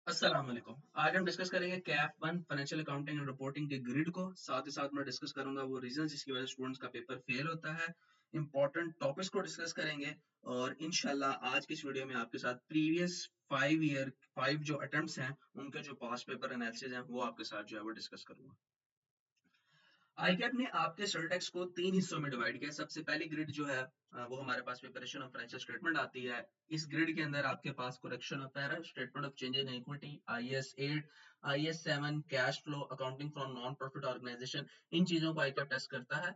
अस्सलाम वालेकुम। आज हम डिस्कस करेंगे Kaif one financial accounting and reporting के ग्रिड को। साथ ही साथ मैं डिस्कस करूंगा वो रीजन जिसकी वजह से स्टूडेंट्स का पेपर फेल होता है। इंपॉर्टेंट टॉपिक्स को डिस्कस करेंगे और इंशाल्लाह आज की इस वीडियो में आपके साथ प्रीवियस 5 जो अटेम्प्ट्स हैं उनके जो पास पेपर एनालिसिस हैं वो आपके साथ जो है वो डिस्कस करूंगा। आईकैप ने आपके सर्टेक्स को 3 हिस्सों में डिवाइड किया। सबसे पहली ग्रिड जो है वो हमारे पास प्रिपरेशन ऑफ फाइनेंशियल स्टेटमेंट आती है। इस ग्रिड के अंदर आपके पास correction of error, statement of change in equity, IS 8, IS 7, cash flow, accounting from non profit organisation, इन चीजों को आईकैप टेस्ट करता है।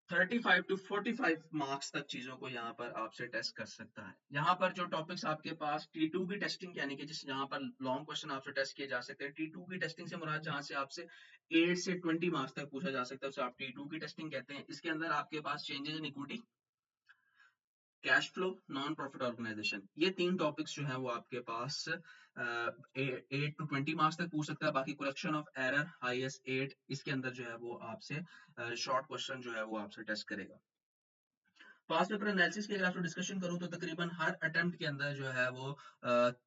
35 to 45 मार्क्स तक चीजों को यहाँ पर आपसे टेस्ट कर सकता है। यहाँ पर जो टॉपिक्स आपके पास T2 की टेस्टिंग यानी कि जिस यहाँ पर लॉन्ग क्वेश्चन आपसे टेस्ट किए जा सकते हैं, T2 की टेस्टिंग से मुराद जहाँ से आपसे 8 से 20 मार्क्स तक पूछा जा सकता है उसे आप T2 की टेस्टिंग कहते हैं। इसके अंदर आपके पास changes in equity, cash flow, non profit organisation, ये 3 टॉपिक्स जो है वो आपके पास 8 to 20 मार्क्स तक पूछ सकता है। बाकी करेक्शन ऑफ एरर, IS 8, इसके अंदर जो है वो आपसे शॉर्ट क्वेश्चन जो है वो आपसे टेस्ट करेगा। पास्ट पेपर एनालिसिस की अगर आपसे डिस्कशन करूं तो तकरीबन हर अटेम्प्ट के अंदर जो है वो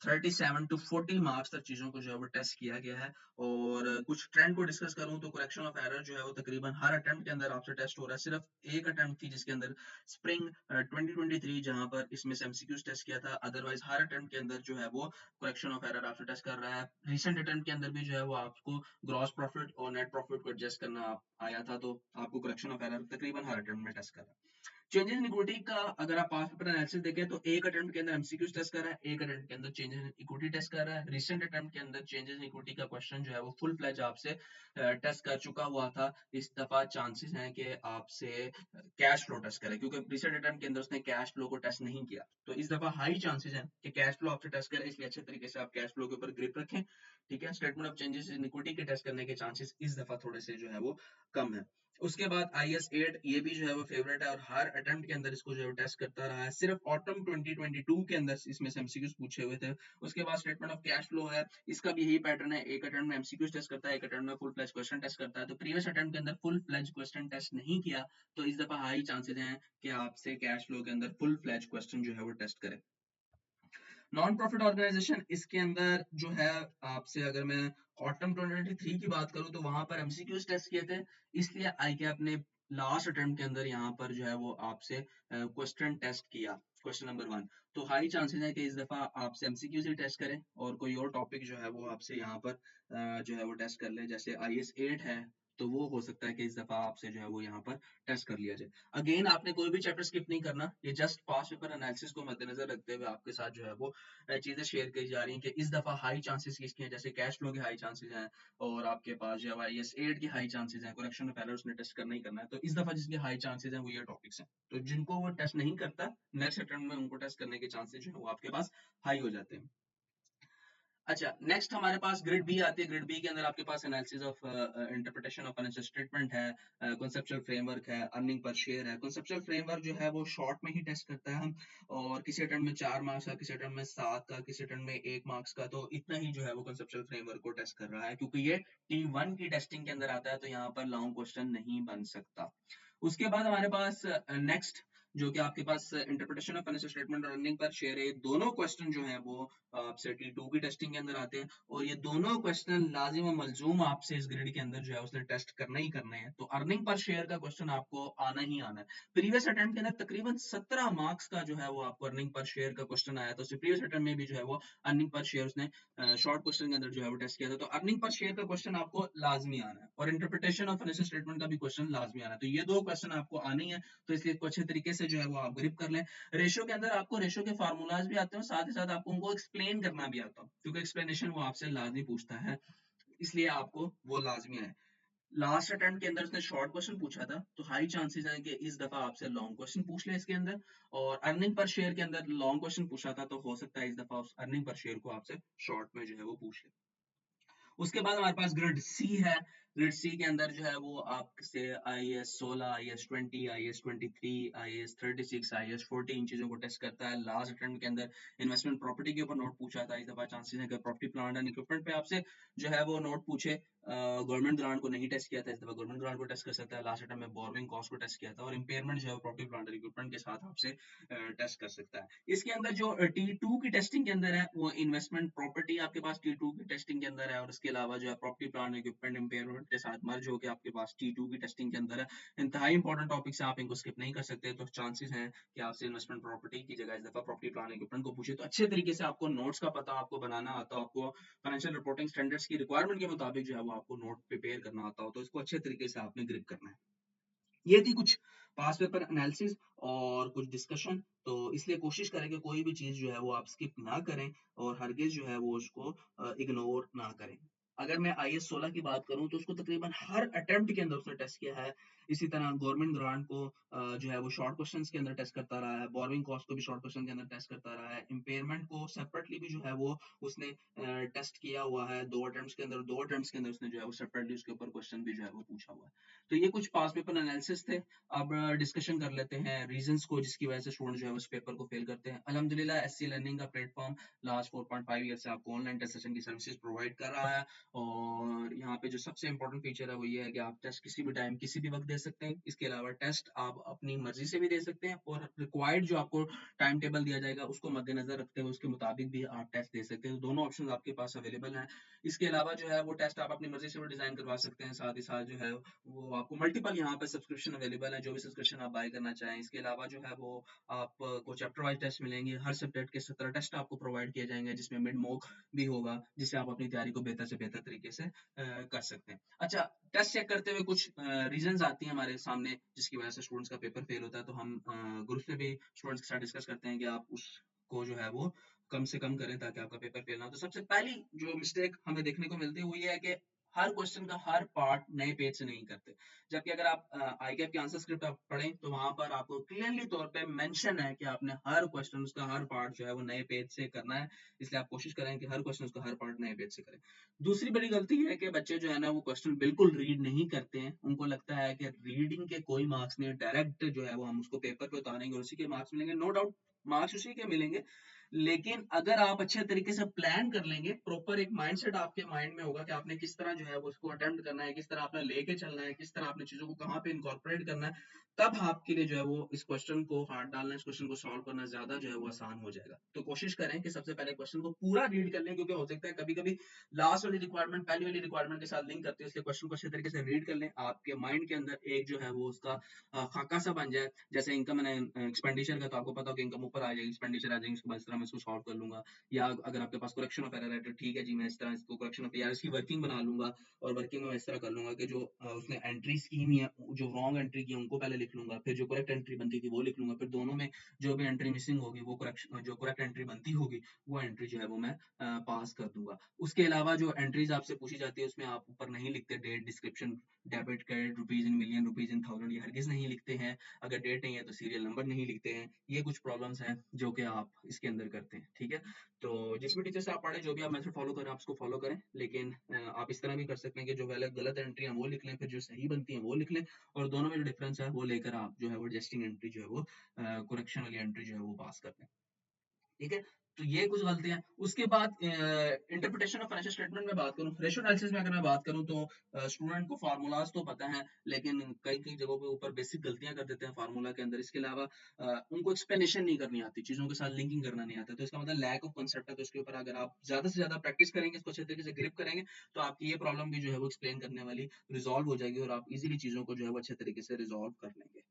37 to 40 मार्क्स तक चीजों को जो है वो टेस्ट किया गया है। और कुछ ट्रेंड को डिस्कस करूं तो करेक्शन ऑफ एरर जो है वो तकरीबन हर अटेम्प्ट के अंदर आपसे टेस्ट हो रहा है। सिर्फ एक अटेम्प्ट थी जिसके अंदर स्प्रिंग 2023 जहां पर इसमें से एमसीक्यूज टेस्ट किया था। अदरवाइज हर अटेम्प्ट के अंदर जो है वो करेक्शन ऑफ एरर आपसे टेस्ट कर रहा है। रिसेंट अटेम्प्ट के अंदर भी जो है वो आपको ग्रॉस प्रॉफिट और नेट प्रॉफिट को एडजस्ट करना आया था, तो आपको करेक्शन ऑफ एरर तकरीबन हर अटेम्प्ट में टेस्ट कर रहा है। चेंजेस इन इक्विटी का अगर आप पास्ट पेपर एनालिसिस देखें तो एक अटेम्प्ट के अंदर एमसीक्यूज टेस्ट कर रहा है, एक अटेम्प्ट के अंदर चेंजेस इन इक्विटी टेस्ट कर रहा है। रिसेंट अटेम्प्ट के अंदर चेंजेस इन इक्विटी का क्वेश्चन जो है वो फुल फ्लैज आपसे टेस्ट कर चुका हुआ था। इस दफा चांसेस हैं कि आपसे कैश फ्लो टेस्ट करे, क्योंकि रिसेंट अटेम्प्ट के अंदर उसने कैश फ्लो को टेस्ट नहीं किया। तो इस दफा हाई चांसेस हैं कि कैश फ्लो आपसे टेस्ट करे, इसलिए अच्छे तरीके से आप कैश फ्लो के ऊपर ग्रिप रखें। ठीक है, statement of changes in equity के टेस्ट करने के चांसेस इस दफा थोड़े से जो है वो कम है। उसके बाद IS 8, ये भी जो है वो फेवरेट है और हर अटेम्प्ट के अंदर इसको जो है टेस्ट करता रहा है। सिर्फ ऑटम 2022 के अंदर इसमें से एमसीक्यूज पूछे हुए थे। उसके बाद स्टेटमेंट ऑफ कैश फ्लो है, इसका भी यही पैटर्न है, एक अटेम्प्ट में एमसीक्यूज टेस्ट करता है, एक अटेम्प्ट में फुल फ्लैज क्वेश्चन टेस्ट करता है। तो प्रीवियस अटेम्प्ट के अंदर फुल फ्लैज क्वेश्चन टेस्ट नहीं किया, तो इस दफा हाई चांसेस हैं कि आपसे कैश फ्लो के अंदर फुल फ्लैज क्वेश्चन जो है वो टेस्ट करे। नॉन प्रॉफिट ऑर्गेनाइजेशन, इसके अंदर जो है आपसे अगर मैं ऑटम 2023 की बात करूं तो वहां पर एमसीक्यूज टेस्ट किए थे, इसलिए आई के अपने लास्ट अटेम्प्ट के अंदर यहाँ पर जो है वो आपसे क्वेश्चन टेस्ट किया, क्वेश्चन नंबर 1। तो हाई चांसेस है कि इस दफा आपसे एमसीक्यूज ही टेस्ट करें और कोई और टॉपिक जो है वो आपसे यहाँ पर जो है वो टेस्ट कर ले, जैसे IS 8 है, तो वो हो सकता है कि इस दफा आपसे जो है वो यहाँ पर टेस्ट कर लिया जाए। अगेन आपने कोई भी चैप्टर स्किप नहीं करना, ये जस्ट पास्ट पेपर एनालिसिस को मद्देनजर रखते हुए आपके साथ जो है वो चीजें शेयर करी जा रही हैं कि इस दफा हाई चांसेस किसके हैं, जैसे कैश फ्लो के हाई चांसेस हैं और आपके पास जो है IS 8 के हाई चांसेस हैं। करेक्शन ऑफ एरर उसने टेस्ट करना ही करना है, तो इस दफा जिसके हाई चांसेस हैं वो ये टॉपिक्स हैं। तो जिनको वो टेस्ट नहीं करता, नेक्स्ट अटेम्प्ट में उनको टेस्ट करने के चांसेस जो है वो आपके पास हाई हो जाते हैं। अच्छा, नेक्स्ट हमारे पास ग्रिड बी आती है। ग्रिड बी के अंदर आपके पास analysis of interpretation of financial statement है, कॉन्सेप्चुअल फ्रेमवर्क है, अर्निंग पर शेयर है। कॉन्सेप्चुअल फ्रेमवर्क जो है वो शॉर्ट में ही टेस्ट करता है हम, और किसी अटेम्प्ट में 4 मार्क्स का, किसी अटेम्प्ट में 7 का, किसी अटेम्प्ट में 1 मार्क्स का, तो इतना ही जो है वो कॉन्सेप्चुअल फ्रेमवर्क को टेस्ट कर रहा है, क्योंकि ये T1 की टेस्टिंग के अंदर आता है, तो यहाँ पर लॉन्ग क्वेश्चन नहीं बन सकता। उसके बाद हमारे पास नेक्स्ट जो कि आपके पास इंटरप्रिटेशन ऑफ फाइनेंशियल स्टेटमेंट और अर्निंग पर शेयर है, दोनों क्वेश्चन जो है वो आपसे T2 की टेस्टिंग के अंदर आते हैं, और ये दोनों क्वेश्चन लाजिम और मलजूम आपसे इस ग्रेड के अंदर जो है उसने टेस्ट करना ही करना है। तो अर्निंग पर शेयर का क्वेश्चन आपको आना ही आना है। प्रीवियस अटेम्प्ट के अंदर तकरीबन 17 मार्क्स का जो है वो आपको अर्निंग पर शेयर का क्वेश्चन आया था। तो प्रीवियस अटेम्प्ट में भी जो है वो अर्निंग पर शेयर उसने शॉर्ट क्वेश्चन के अंदर जो है वो टेस्ट किया था। तो अर्निंग पर शेयर का क्वेश्चन आपको लाजमी आना है और इंटरप्रिटेशन ऑफ फाइनेंशियल स्टेटमेंट का भी क्वेश्चन लाजमी आना है। तो ये दो क्वेश्चन आपको आने ही है, तो इसलिए इसको अच्छे तरीके से जो है वो आप ग्रिप कर लें। रेशो के अंदर आपको रेशो के फार्मूलाज भी आते हैं, साथ ही साथ आपको उनको एक्सप्लेन करना भी आता है, क्योंकि एक्सप्लेनेशन वो आपसे लाजमी पूछता है, इसलिए आपको वो लाजमी है। लास्ट अटेम्प्ट के अंदर उसने शॉर्ट क्वेश्चन पूछा था, तो हाई चांसेस है कि इस दफा आपसे लॉन्ग क्वेश्चन पूछ ले इसके अंदर। और अर्निंग पर शेयर के अंदर लॉन्ग क्वेश्चन पूछा था, तो हो सकता है इस दफा उस अर्निंग पर शेयर को आपसे शॉर्ट में जो है वो पूछ ले। उसके बाद हमारे पास ग्रिड सी है। ग्रिड सी के अंदर जो है वो आपसे IAS 16, IAS 20, IAS 23, IAS 36, IAS 40 इन चीजों को टेस्ट करता है। लास्ट अटेम्प्ट के अंदर इन्वेस्टमेंट प्रॉपर्टी के ऊपर नोट पूछा था। इस दफा चांसेस है कि प्रॉपर्टी प्लांट एंड इक्विपमेंट पे आपसे जो है वो नोट पूछे। गवर्नमेंट ग्रांट को नहीं टेस्ट किया था, इस दफा गवर्नमेंट ग्रांट को टेस्ट कर सकता है। लास्ट अटेम्प्ट में बोरोइंग कॉस्ट को टेस्ट किया था, और इम्पेयरमेंट जो है प्रॉपर्टी प्लांट और इक्विपमेंट के साथ आपसे टेस्ट कर सकता है। इसके अंदर जो T2 की टेस्टिंग के अंदर है वो इन्वेस्टमेंट प्रॉपर्टी आपके पास T2 की टेस्टिंग के अंदर है, और इसके अलावा जो है प्रॉपर्टी प्लांट इक्विपमेंट इम्पेयरमेंट के साथ मर्ज होकर आपके पास T2 की टेस्टिंग के अंदर है। इंतहाई इंपॉर्टेंट टॉपिक्स है, आप इनको स्किप नहीं कर सकते। तो चांसेस हैं कि आपसे इन्वेस्टमेंट प्रॉपर्टी की जगह इस दफा प्रॉपर्टी प्लांट इक्विपमेंट को पूछे, तो अच्छे तरीके से आपको नोट्स का पता आपको बनाना आता हो, आपको फाइनेंशियल रिपोर्टिंग स्टैंडर्ड्स की रिक्वायरमेंट के मुताबिक जो है वो आपको नोट प्रिपेयर करना आता हो, तो इसको अच्छे तरीके से आपने ग्रिप करना है। ये थी कुछ पास पेपर एनालिसिस और कुछ डिस्कशन। तो इसलिए कोशिश करें कि कोई भी चीज जो है वो आप स्किप ना करें, और हरगिज जो है वो उसको इग्नोर ना करें। अगर मैं IAS 16 की बात करूं तो उसको तकरीबन हर अटेम्प्ट के अंदर उसने टेस्ट किया है। इसी तरह गवर्नमेंट ग्रांट को जो है वो शॉर्ट क्वेश्चंस के अंदर टेस्ट करता रहा है। बोरोइंग कॉस्ट को भी शॉर्ट क्वेश्चन के अंदर टेस्ट करता रहा है। इम्पेयरमेंट को सेपरेटली भी जो है वो उसने टेस्ट किया हुआ है। दो अटेम्प्ट्स के अंदर उसने जो है वो सेपरेटली उसके ऊपर क्वेश्चन भी जो है वो पूछा हुआ है। तो ये कुछ पास पेपर एनालिसिस थे। अब डिस्कशन कर लेते हैं रीजंस को जिसकी वजह से स्टूडेंट जो है उस पेपर को फेल करते हैं। अल्हम्दुलिल्लाह SC लर्निंग का प्लेटफॉर्म लास्ट 4.5 ईयर से आपको ऑनलाइन टेस्ट सेशन की सर्विसेज प्रोवाइड कर रहा है, और यहाँ पे जो सबसे इंपॉर्टेंट फीचर है वो ये है कि आप टेस्ट किसी भी टाइम किसी भी वक्त दे सकते हैं। इसके अलावा टेस्ट आप अपनी मर्जी से भी दे सकते हैं, और रिक्वायर्ड जो आपको टाइम टेबल दिया जाएगा उसको मद्देनजर रखते हुए उसके मुताबिक भी आप टेस्ट दे सकते हैं। तो दोनों ऑप्शन आपके पास अवेलेबल हैं। इसके अलावा जो है वो टेस्ट आप अपनी मर्जी से भी डिजाइन करवा सकते हैं। साथ ही साथ जो है वो आपको मल्टीपल यहाँ पे सब्सक्रिप्शन अवेलेबल है, जो भी सब्सक्रिप्शन आप बाय करना चाहें। इसके अलावा जो है वो आपको चैप्टर वाइज टेस्ट मिलेंगे। हर सब्जेक्ट के 17 टेस्ट आपको प्रोवाइड किए जाएंगे, जिसमें मिड मॉक भी होगा, जिससे आप अपनी तैयारी को बेहतर से बेहतर तरीके से कर सकते हैं। अच्छा, टेस्ट चेक करते हुए कुछ रीजंस आती हैं हमारे सामने जिसकी वजह से स्टूडेंट्स का पेपर फेल होता है, तो हम ग्रुप में भी स्टूडेंट्स के साथ डिस्कस करते हैं कि आप उसको जो है वो कम से कम करें ताकि आपका पेपर फेल ना हो। तो सबसे पहली जो मिस्टेक हमें देखने को मिलती है वो ये है कि हर क्वेश्चन का हर पार्ट नए पेज से नहीं करते। जबकि अगर आप ICAP की आंसर स्क्रिप्ट आप पढ़ें तो वहां पर आपको क्लियरली तौर पे मेंशन है कि आपने हर क्वेश्चन उसका हर पार्ट जो है वो नए पेज से करना है। इसलिए आप कोशिश करें कि हर क्वेश्चन उसका हर पार्ट नए पेज से करें। दूसरी बड़ी गलती है कि बच्चे जो है ना वो क्वेश्चन बिल्कुल रीड नहीं करते हैं। उनको लगता है कि रीडिंग के कोई मार्क्स नहीं, डायरेक्ट जो है वो हम उसको पेपर पे उतारेंगे और उसी के मार्क्स मिलेंगे। नो डाउट मार्क्स उसी के मिलेंगे, लेकिन अगर आप अच्छे तरीके से प्लान कर लेंगे, प्रॉपर एक माइंडसेट आपके माइंड में होगा कि आपने किस तरह जो है वो उसको अटेम्प्ट करना है, किस तरह आपने लेके चलना है, किस तरह आपने चीजों को कहाँ पे इनकॉर्पोरेट करना है, तब आपके लिए जो है वो इस क्वेश्चन को हाथ डालना, इस क्वेश्चन को सॉल्व करना ज्यादा जो है वो आसान हो जाएगा। तो कोशिश करें कि सबसे पहले क्वेश्चन को पूरा रीड कर लें, क्योंकि हो सकता है कभी कभी लास्ट वाली रिक्वायरमेंट पहली वाली रिक्वायरमेंट के साथ लिंक करते हैं, इसलिए क्वेश्चन को अच्छे तरीके से रीड कर लें। आपके माइंड के अंदर एक जो है वो उसका खाका सा बन जाए। जैसे इनकम एंड एक्सपेंडिचर का तो आपको पता हो कि इनकम ऊपर आ जाएगी, एक्सपेंडिचर आ जाएगी, उसके बाद इस तरह मैं इसको सॉल्व कर लूंगा। या अगर आपके पास करेक्शन ऑफ एरर है तो ठीक है जी, मैं इस तरह इसको करेक्शन ऑफ एरर की वर्किंग बना लूंगा, और वर्किंग में इस तरह कर लूंगा कि जो उसने एंट्रीज की हुई है, जो रॉन्ग एंट्री की उनको पहले लिख लूंगा, फिर जो करेक्ट एंट्री बनती थी वो लिख लूंगा, फिर दोनों में जो भी एंट्री मिसिंग होगी वो करेक्शन, जो करेक्ट एंट्री बनती होगी वो एंट्री जो है वो मैं पास कर दूंगा। उसके अलावा जो एंट्रीज आपसे पूछी जाती है उसमें आप ऊपर नहीं लिखते date, description, debit, credit, rupees in million, rupees in thousand, ये हरगिज नहीं लिखते हैं। अगर डेट नहीं है तो सीरियल नंबर नहीं लिखते हैं। ये कुछ प्रॉब्लम्स हैं जो कि आप इसके अंदर करते हैं, ठीक है। तो जिस भी टीचर से आप पढ़े, जो भी आप मेथड फॉलो करें, आप उसको फॉलो करें, लेकिन आप इस तरह भी कर सकते हैं कि जो पहले गलत एंट्री है वो लिख लें, फिर जो सही बनती है वो लिख लें, और दोनों में जो डिफरेंस है वो लेकर आप जो है वो एडजस्टिंग एंट्री जो है वो करेक्शन वाली एंट्री जो है वो पास कर लें, ठीक है। तो ये कुछ गलतियां हैं। उसके बाद इंटरप्रिटेशन ऑफ फाइनेंशियल स्टेटमेंट में बात करूं, रेशियो एनालिसिस में अगर मैं बात करूं तो स्टूडेंट को फार्मूलाज तो पता है, लेकिन कई कई जगहों पे ऊपर बेसिक गलतियां कर देते हैं फार्मूला के अंदर। इसके अलावा उनको एक्सप्लेनेशन नहीं करनी आती, चीजों के साथ लिंकिंग करना नहीं आता, तो इसका मतलब लैक ऑफ कंसेप्ट है। तो इसके ऊपर अगर आप ज्यादा से ज्यादा प्रैक्टिस करेंगे, इसको अच्छे तरीके से ग्रिप करेंगे, तो आपकी ये प्रॉब्लम भी जो है वो एक्सप्लेन करने वाली रिजॉल्व हो जाएगी, और आप इजीली चीजों को जो है वो अच्छे तरीके से रिजॉल्व कर लेंगे।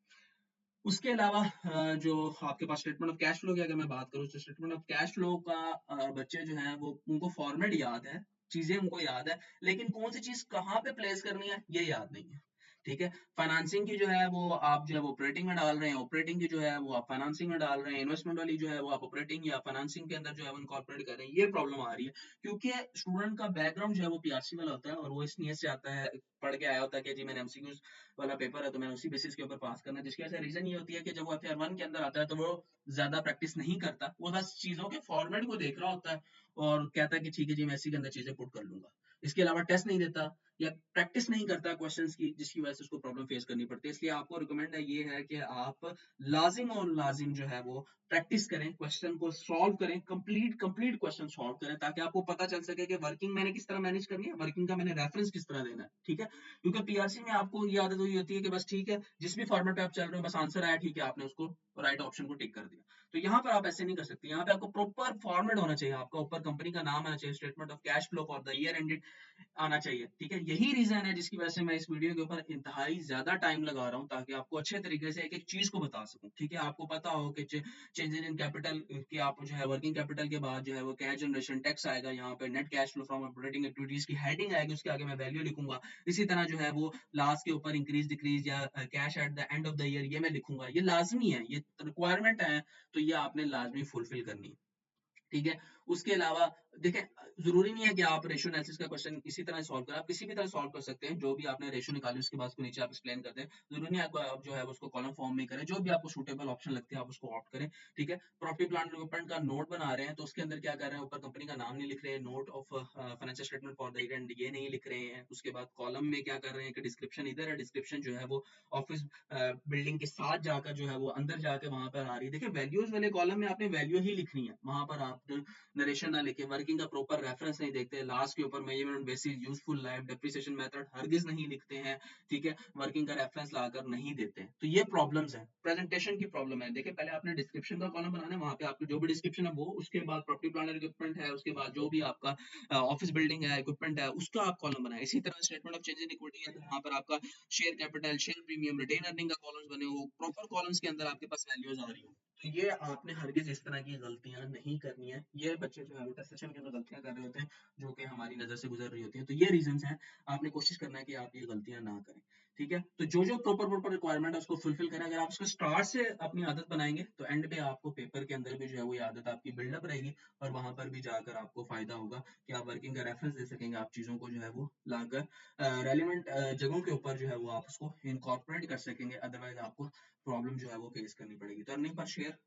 उसके अलावा जो आपके पास स्टेटमेंट ऑफ कैश फ्लो की अगर मैं बात करूं, तो स्टेटमेंट ऑफ कैश फ्लो का बच्चे जो हैं वो उनको फॉर्मेट याद है, चीजें उनको याद है, लेकिन कौन सी चीज कहाँ पे प्लेस करनी है ये याद नहीं है, ठीक है। फाइनेंसिंग की जो है वो आप जो है वो ऑपरेटिंग में डाल रहे हैं, ऑपरेटिंग की जो है वो आप फाइनेंसिंग में डाल रहे हैं, इन्वेस्टमेंट वाली जो है वो आप ऑपरेटिंग या फाइनेंसिंग के अंदर जो है वो इनकॉर्पोरेट कर रहे हैं। ये प्रॉब्लम आ रही है, क्योंकि स्टूडेंट का बैकग्राउंड जो है वो PRC वाला होता है, और वो इस नियत से आता है, पढ़ के आया होता है कि जी मैंने MCQs वाला पेपर है तो मैंने उसी बेसिस के ऊपर पास करना है, जिसकी वजह से रीजन ये होती है कि जब वो FR1 के अंदर आता है तो वो ज्यादा प्रैक्टिस नहीं करता, वो बस चीजों के फॉर्मेट को देख रहा होता है और कहता है कि ठीक है जी मैं इसी के अंदर चीजें पुट कर लूंगा। इसके अलावा टेस्ट नहीं देता या प्रैक्टिस नहीं करता क्वेश्चंस की, जिसकी वजह से उसको प्रॉब्लम फेस करनी पड़ती है। इसलिए आपको रिकमेंड है ये है कि आप लाजिम और लाजिम जो है वो प्रैक्टिस करें, क्वेश्चन को सॉल्व करें, कंप्लीट कंप्लीट क्वेश्चन सॉल्व करें, ताकि आपको पता चल सके कि वर्किंग मैंने किस तरह मैनेज करनी है, वर्किंग का मैंने रेफरेंस किस तरह देना है। ठीक है, क्योंकि पीआरसी में आपको ये आदत हुई होती है कि बस ठीक है, जिस भी फॉर्मेट पे आप चल रहे हो बस आंसर आया, ठीक है, आपने उसको राइट ऑप्शन को टिक कर दिया। तो यहाँ पर आप ऐसे नहीं कर सकते, यहाँ पे आपको प्रॉपर फॉर्मेट होना चाहिए, आपका ऊपर कंपनी का नाम आना चाहिए, statement of cash flow for the year ended आना चाहिए। ठीक है, यही रीजन है जिसकी वजह से मैं इस वीडियो के ऊपर इंतहाई ज्यादा टाइम लगा रहा हूँ, ताकि आपको अच्छे तरीके से एक एक चीज को बता सकूं। ठीक है, आपको पता हो कि चेंजेस इन कैपिटल कि आप जो है वर्किंग कैपिटल के बाद जो है वो कैश जनरेशन टैक्स आएगा, यहाँ पे net cash flow from operating activities की हेडिंग आएगी, उसके आगे मैं वैल्यू लिखूंगा। इसी तरह जो है वो लास्ट के ऊपर इंक्रीज डिक्रीज या cash at the end of the year ये मैं लिखूंगा। ये लाजमी है, ये रिक्वायरमेंट है, तो ये आपने लाजमी फुलफिल करनी है। ठीक है, उसके अलावा देखें, जरूरी नहीं है कि आप रेशियो एनालिसिस का क्वेश्चन इसी तरह सॉल्व करें, आप किसी भी तरह सॉल्व कर सकते हैं। जो भी आपने रेशियो निकाली उसके बाद उसको नीचे आप एक्सप्लेन कर दें, जरूरी नहीं है आपको आप जो है उसको कॉलम फॉर्म में करें, जो भी आपको सूटेबल ऑप्शन लगते हैं आप उसको ऑप्ट करें। ठीक है, प्रॉपर्टी प्लांट डेवलपमेंट का नोट बना रहे हैं तो उसके अंदर क्या कर रहे हैं, ऊपर कंपनी का नाम नहीं लिख रहे हैं, note of financial statement for the year and ये नहीं लिख रहे हैं। उसके बाद कॉलम में क्या कर रहे हैं कि डिस्क्रिप्शन इधर है, डिस्क्रिप्शन जो है वो ऑफिस बिल्डिंग के साथ जाकर जो है वो अंदर जाके वहां पर आ रही है। देखिए, वैल्यूज वाले कॉलम में आपने वैल्यू ही लिखनी है, वहां पर आप नरेशन ना लिखे, वर्किंग का प्रॉपर रेफरेंस नहीं देखते, लास्ट के ऊपर measurement basis useful life depreciation method हरगिज नहीं लिखते हैं। ठीक है, वर्किंग का रेफरेंस लाकर नहीं देते हैं, तो ये प्रॉब्लम्स है, प्रेजेंटेशन की प्रॉब्लम है। देखिए, पहले आपने डिस्क्रिप्शन का कॉलम बनाना है, वहां पे आपकी जो भी डिस्क्रिप्शन है वो, उसके बाद प्रॉपर्टी प्लांट इक्विपमेंट है, उसके बाद जो भी आपका ऑफिस बिल्डिंग है, इक्विपमेंट है, उसका आप कॉलम बनाए। इसी तरह statement of change in equity है तो वहां पर आपका share capital, share premium, retain earning का कॉलम्स बने हो, प्रॉपर कॉलम्स के अंदर आपके पास वैल्यूज आ रही हो। तो ये आपने हरगिज इस तरह की गलतियां नहीं करनी है। ये बच्चे जो है वो टेस्ट सेशन के अंदर गलतियां कर रहे होते हैं, जो कि हमारी नजर से गुजर रही होती है। तो ये रीजंस हैं, आपने कोशिश करना है कि आप ये गलतियां ना करें। ठीक है, तो जो जो प्रॉपर प्रॉपर रिक्वायरमेंट है उसको फुलफिल करें। अगर आप उसको स्टार्ट से अपनी आदत बनाएंगे तो एंड पे आपको पेपर के अंदर भी जो है वो ये आदत आपकी बिल्डअप रहेगी, और वहां पर भी जाकर आपको फायदा होगा कि आप वर्किंग का रेफरेंस दे सकेंगे, आप चीजों को जो है वो लाकर रेलिवेंट जगहों के ऊपर जो है वो आप उसको इनकॉर्पोरेट कर सकेंगे। अदरवाइज आपको प्रॉब्लम जो है वो फेस करनी पड़ेगी। तो अर्निंग पर शेयर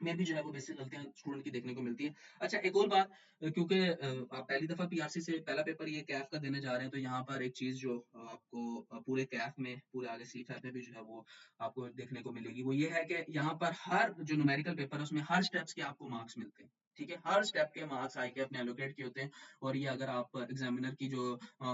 में भी जो है वो बेसिक गलतियां स्टूडेंट की देखने को मिलती है। अच्छा, एक और बात, क्योंकि आप पहली दफा पीआरसी से पहला पेपर ये कैफ का देने जा रहे हैं, तो यहाँ पर एक चीज जो आपको पूरे कैफ में पूरे आगे सी फैप में भी जो है वो आपको देखने को मिलेगी, वो ये है कि यहाँ पर हर जो न्यूमेरिकल पेपर है उसमें हर स्टेप्स के आपको मार्क्स मिलते हैं। ठीक है, हर स्टेप के मार्क्स आके अपने एलोकेट किए होते हैं, और ये अगर आप एग्जामिनर की जो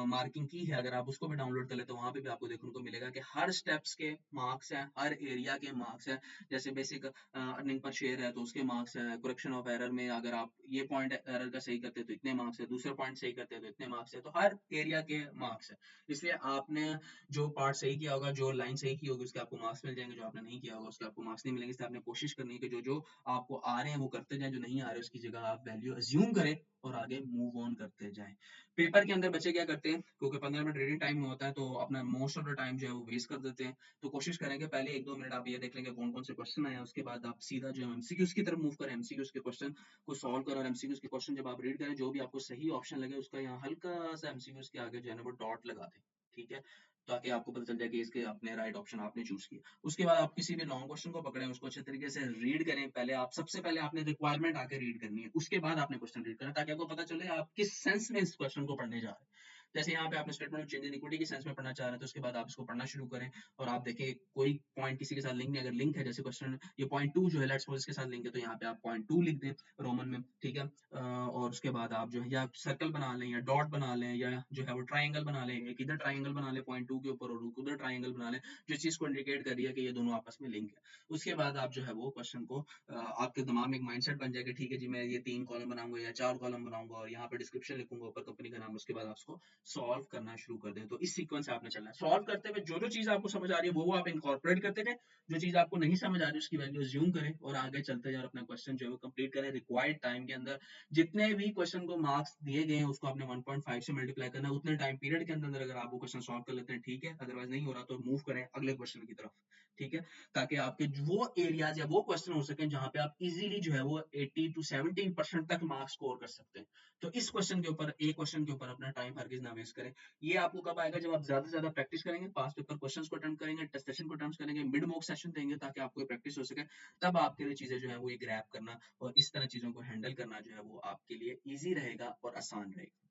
मार्किंग की है अगर आप उसको भी डाउनलोड कर ले तो वहां पे भी आपको देखने को मिलेगा कि हर स्टेप्स के मार्क्स हैं, हर एरिया के मार्क्स हैं। जैसे बेसिक अर्निंग पर शेयर है तो उसके मार्क्स है, करेक्शन ऑफ एरर में अगर आप ये पॉइंट एरर का सही करते हैं तो इतने मार्क्स है, दूसरे पॉइंट सही करते हैं तो इतने मार्क्स है, तो हर एरिया के मार्क्स है। इसलिए आपने जो पार्ट सही किया होगा, जो लाइन सही की होगी उसके आपको मार्क्स मिल जाएंगे, जो आपने नहीं किया होगा उसके आपको मार्क्स नहीं मिलेंगे। इसलिए आपने कोशिश करनी है कि जो जो आपको आ रहे हैं वो करते जाएं, जो नहीं आ रहे उसकी जगह आप वैल्यू अज्यूम करें और आगे मूव ऑन करते जाएं। पेपर के अंदर बच्चे क्या करते हैं, क्योंकि 15 मिनट रीडिंग टाइम में होता है तो अपना मोस्ट ऑफ द टाइम जो है वो वेस्ट कर देते हैं। तो कोशिश करेंगे पहले 1-2 मिनट आप ये देख लेंगे कौन कौन से क्वेश्चन आए हैं, उसके बाद आप सीधा जो है एमसीक्यूज की तरफ मूव करें, एमसीक्यूज के क्वेश्चन को सॉल्व करें, और एमसीक्यूज के क्वेश्चन जब आप रीड करें जो भी आपको सही ऑप्शन लगे उसका यहाँ हल्का सा एमसीक्यूज के आगे जो है ना वो डॉट लगा दें। ठीक है, ताकि आपको पता चल जाए कि इसके अपने राइट ऑप्शन आपने चूज किया। उसके बाद आप किसी भी लॉन्ग क्वेश्चन को पकड़ें, उसको अच्छे तरीके से रीड करें। पहले आप सबसे पहले आपने रिक्वायरमेंट आके रीड करनी है, उसके बाद आपने क्वेश्चन रीड करना, ताकि आपको पता चले आप किस सेंस में इस क्वेश्चन को पढ़ने जा रहे हैं। जैसे यहाँ पे आपने statement of change in equity के सेंस में पढ़ना चाह रहे हैं तो उसके बाद आप इसको पढ़ना शुरू करें, और आप देखें कोई पॉइंट किसी के साथ लिंक नहीं, अगर लिंक है जैसे क्वेश्चन ये पॉइंट 2 जो है लेट्स सपोज इसके साथ लिंक है तो यहाँ पे आप पॉइंट 2 लिख दें रोमन में। ठीक है, और उसके बाद आप जो है या सर्कल बना लें या डॉट बना लें या जो है वो ट्राइंगल बना लें, एक इधर ट्राइंगल बना लें पॉइंट 2 के ऊपर और उधर ट्राइंगल बना लें, जो चीज को इंडिकेट कर रही है कि ये दोनों आपस में लिंक है। उसके बाद आप जो है वो क्वेश्चन को आपके दिमाग में एक माइंडसेट बन जाएगा, ठीक है जी मैं ये 3 कॉलम बनाऊंगा या 4 कॉलम बनाऊंगा और यहाँ पे डिस्क्रिप्शन लिखूंगा, ऊपर कंपनी का नाम, उसके बाद आप उसको सॉल्व करना शुरू कर दें। तो इस सीक्वेंस से आपने चलना है, सॉल्व करते हुए जो जो चीज आपको समझ आ रही है वो आप इनकॉर्पोरेट करते जाए, जो चीज आपको नहीं समझ आ रही है उसकी वैल्यू अज्यूम करें और आगे चलते जाए, अपना क्वेश्चन जो है वो कंप्लीट करें रिक्वायर्ड टाइम के अंदर। जितने भी क्वेश्चन को मार्क्स दिए गए हैं उसको आपने 1.5 से मल्टीप्लाई करना है, उतने टाइम पीरियड के अंदर अगर आप वो क्वेश्चन सॉल्व कर लेते हैं ठीक है, अदरवाइज नहीं हो रहा तो मूव करें अगले क्वेश्चन की तरफ। ठीक है, ताकि आपके वो एरियाज या वो क्वेश्चन हो सके जहां पे आप इजीली जो है वो 80 to 70% तक मार्क्स स्कोर कर सकते हैं। तो इस क्वेश्चन के ऊपर, एक क्वेश्चन के ऊपर अपना टाइम हरगिज ना वेस्ट करें। ये आपको कब आएगा, जब आप ज्यादा से ज्यादा प्रैक्टिस करेंगे, पास पेपर क्वेश्चंस को अटेम्प्ट करेंगे, टेस्ट सेशन को अटेम्प्ट करेंगे, मिड मॉक सेशन देंगे ताकि आपको प्रैक्टिस हो सके। तब आपके लिए चीजें जो है वो ये ग्रैब करना और इस तरह चीजों को हैंडल करना जो है वो आपके लिए ईजी रहेगा और आसान रहेगा।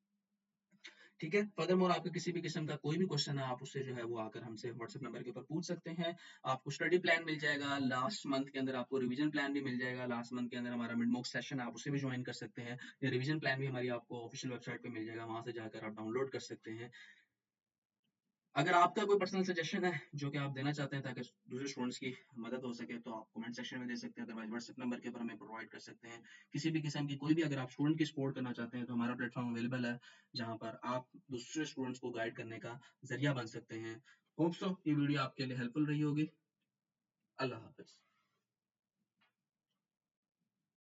ठीक है? फर्दरमोर आपका किसी भी किस्म का कोई भी क्वेश्चन है, आप उससे जो है वो आकर हमसे व्हाट्सएप नंबर के ऊपर पूछ सकते हैं। आपको स्टडी प्लान मिल जाएगा, लास्ट मंथ के अंदर आपको रिवीजन प्लान भी मिल जाएगा, लास्ट मंथ के अंदर हमारा मिड मॉक सेशन है, आप उसे भी जॉइन कर सकते हैं। ये रिवीजन प्लान भी हमारी आपको ऑफिशियल वेबसाइट पे मिल जाएगा, वहाँ से जाकर आप डाउनलोड कर सकते हैं। अगर आपका कोई पर्सनल सजेशन है जो कि आप देना चाहते हैं ताकि दूसरे स्टूडेंट्स की मदद हो सके तो आप कमेंट सेक्शन में दे सकते हैं, अदरवाइज व्हाट्सएप नंबर के ऊपर हमें प्रोवाइड कर सकते हैं। किसी भी किस्म की कोई भी अगर आप स्टूडेंट की सपोर्ट करना चाहते हैं तो हमारा प्लेटफॉर्म अवेलेबल है, जहाँ पर आप दूसरे स्टूडेंट्स को गाइड करने का जरिया बन सकते हैं। होप सो ये वीडियो आपके लिए हेल्पफुल रही होगी। अल्लाह हाफिज।